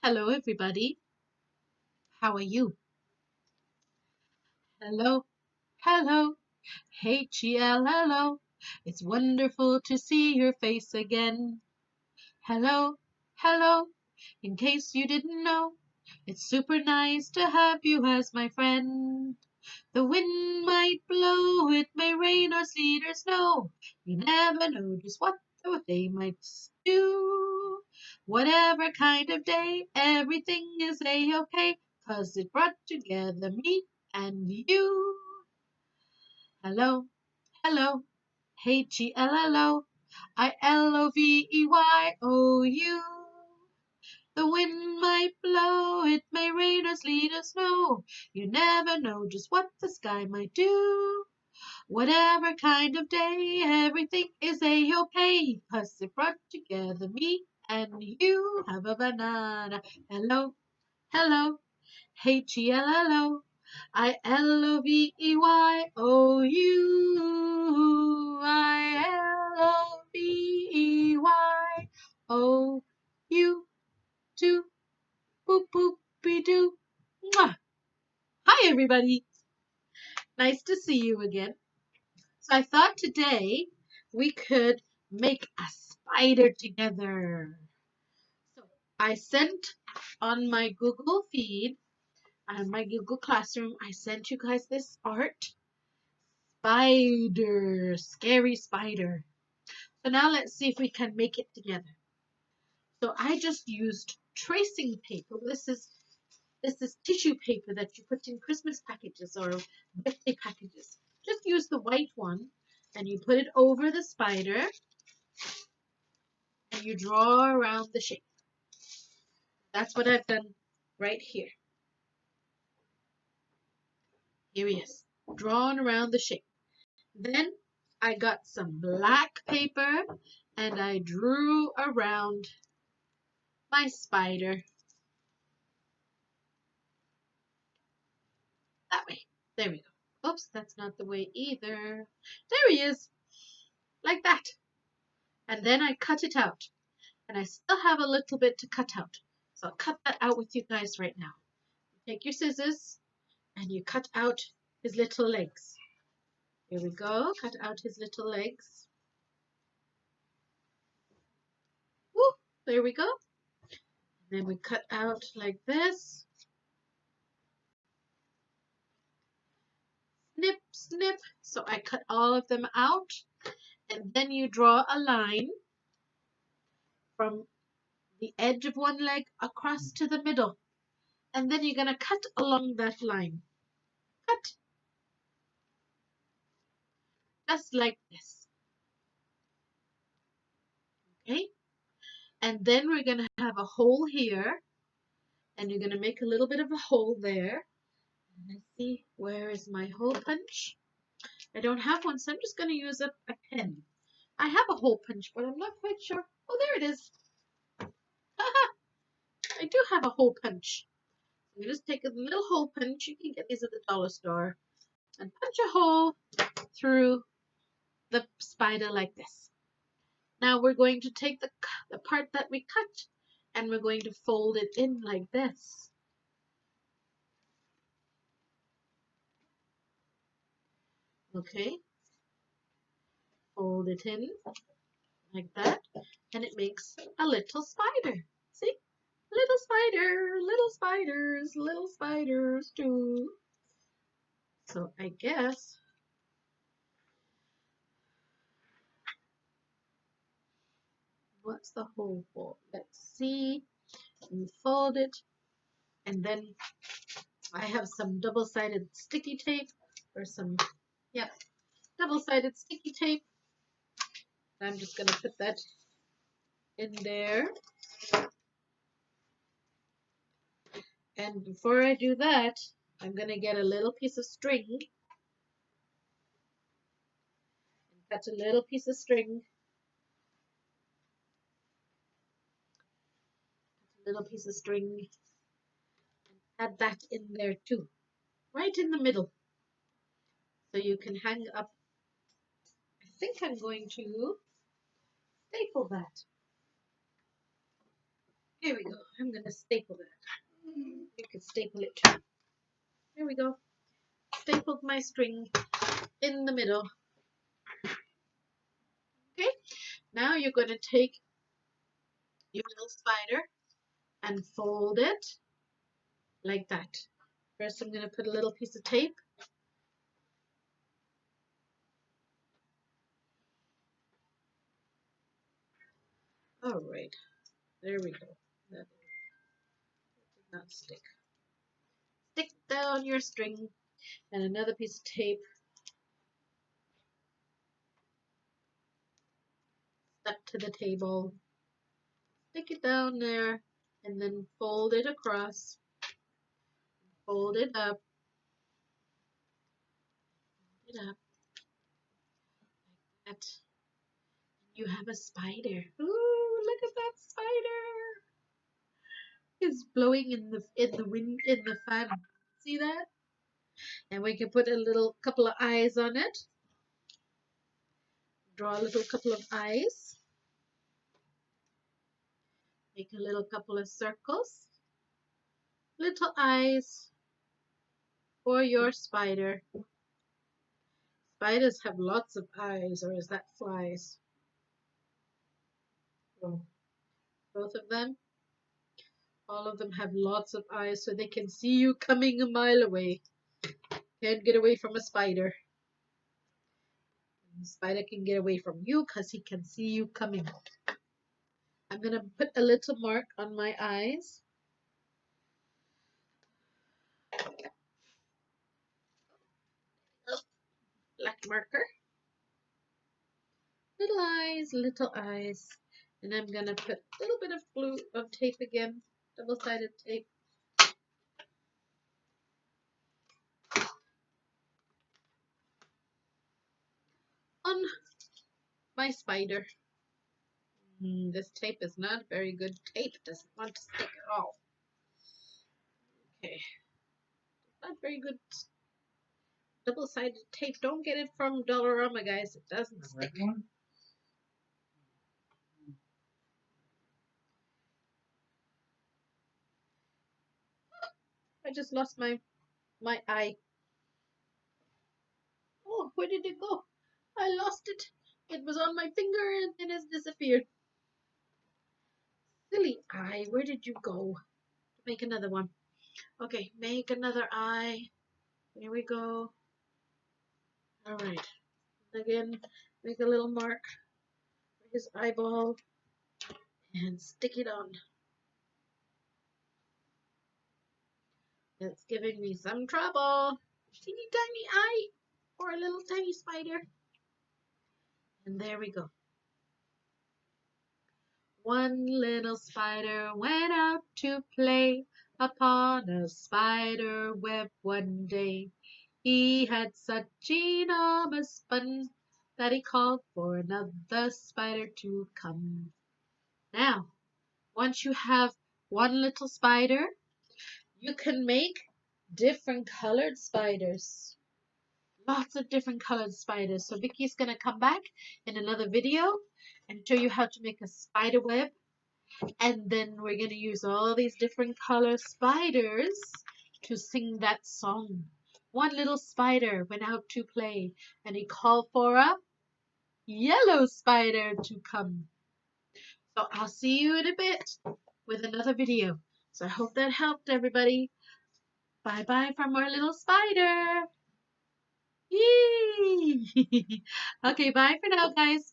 Hello, everybody. How are you? Hello, hello, Hello. It's wonderful to see your face again. Hello, hello. In case you didn't know, it's super nice to have you as my friend. The wind might blow, it may rain or sleet or snow. You never know just what the day might do. Whatever kind of day, everything is a-okay, 'cause it brought together me and you. Hello, hello, Hello, Iloveyou. The wind might blow, it may rain or sleet or snow. You never know just what the sky might do. Whatever kind of day, everything is a-okay, 'cause it brought together me and you. Have a banana. Hello, hello, Hello, Iloveyou, too. Boop boop be doo. Mwah. Hi, everybody. Nice to see you again. So I thought today we could make a spider together. So I sent on my Google feed, on my Google Classroom, I sent you guys this art. Spider, scary spider. So now let's see if we can make it together. So I just used tracing paper. This is tissue paper that you put in Christmas packages or birthday packages. Just use the white one and you put it over the spider and you draw around the shape. That's what I've done right here. Here he is, drawn around the shape. Then I got some black paper and I drew around my spider that way. There we go. Oops, that's not the way either. There he is, like that. And then I cut it out. And I still have a little bit to cut out. So I'll cut that out with you guys right now. You take your scissors and you cut out his little legs. Here we go, cut out his little legs. Woo, there we go. And then we cut out like this. Snip, snip. So I cut all of them out. And then you draw a line from the edge of one leg across to the middle. And then you're going to cut along that line. Cut. Just like this. Okay? And then we're going to have a hole here. And you're going to make a little bit of a hole there. Let's see, where is my hole punch? I don't have one, so I'm just going to use a pen. I have a hole punch, but I'm not quite sure. Oh, there it is. I do have a hole punch. You just take a little hole punch. You can get these at the dollar store. And punch a hole through the spider like this. Now we're going to take the part that we cut and we're going to fold it in like this. Okay. Fold it in like that. And it makes a little spider. See? Little spiders too. So I guess what's the hole for? Let's see. You fold it, and then I have some double-sided sticky tape or some, yeah, double-sided sticky tape. I'm just gonna put that in there. And before I do that, I'm gonna get a little piece of string and cut a little piece of string. Little piece of string and add that in there too, right in the middle, so you can hang up. I think I'm going to staple that. Here we go. I'm going to staple that. You could staple it too. Here we go. Stapled my string in the middle. Okay, now you're going to take your little spider and fold it like that. First, I'm going to put a little piece of tape. All right, there we go. That did not stick. Stick down your string and another piece of tape stuck to the table. Stick it down there and then fold it across. Fold it up. Fold it up like that. You have a spider. Ooh, look at that spider! It's blowing in the wind in the fan. See that? And we can put a little couple of eyes on it. Draw a little couple of eyes. Make a little couple of circles. Little eyes for your spider. Spiders have lots of eyes, or is that flies? Oh, both of them? All of them have lots of eyes so they can see you coming a mile away. Can't get away from a spider. The spider can get away from you because he can see you coming. I'm going to put a little mark on my eyes. Black marker. Little eyes, little eyes. And I'm going to put a little bit of glue of tape again. Double-sided tape. On my spider. This tape is not very good tape. It doesn't want to stick at all. Okay. Not very good double-sided tape. Don't get it from Dollarama, guys. It doesn't stick. I just lost my eye. Oh, where did it go? I lost it. It was on my finger and then it's disappeared. Silly eye, where did you go? Make another one. Okay, make another eye. Here we go. All right. Again, make a little mark for his eyeball and stick it on. It's giving me some trouble. Teeny tiny eye for a little tiny spider. And there we go. One little spider went out to play upon a spider web one day. He had such enormous fun that he called for another spider to come. Now, once you have one little spider, you can make different colored spiders. Lots of different colored spiders. So Vicky's going to come back in another video and show you how to make a spider web. And then we're going to use all these different color spiders to sing that song. One little spider went out to play and he called for a yellow spider to come. So I'll see you in a bit with another video. So I hope that helped everybody. Bye bye from our little spider. Yee! Okay, bye for now, guys.